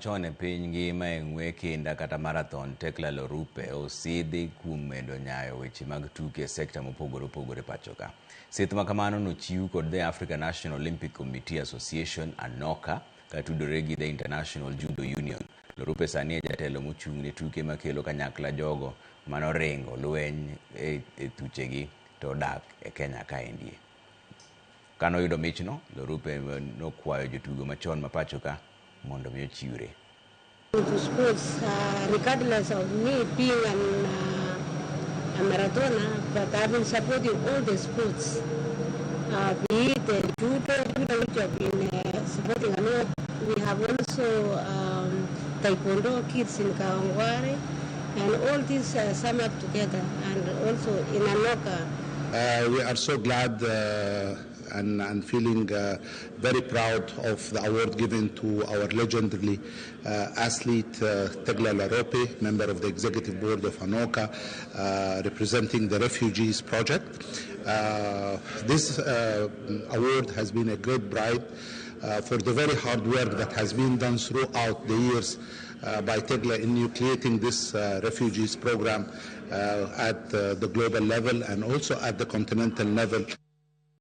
Chon e piny ngima e ng'we kinda kata marathon Tekla Lorupe osidhi kuom medo nyayo weche mag tuke e sekta mopogore opogore pacho ka. Sith ma kamano nochiw kod the Africa National Olympik Committee Association (ANOCA) katudore gi the International Judo Union. Lorupe sani e jatelo mochung' ne tuke makelo kanyakla jogo manoringo lweny e thuchegi to dak e Kenya kaendie. Kanoyudo michno, Lorupe nokwayo jotugo machon ma pacho ka mondo mi ochiwre. To sports, regardless of me being a marathoner, but I've been supporting all the sports, be it the judo which I've been supporting. I know we have also taekwondo kids in Kawangware, and all these sum up together, and also in Anoka. We are so glad and feeling very proud of the award given to our legendary athlete Tekla Lorupe, member of the executive board of ANOCA, representing the refugees project. This award has been a great pride for the very hard work that has been done throughout the years by Tekla in creating this refugees program at the global level and also at the continental level.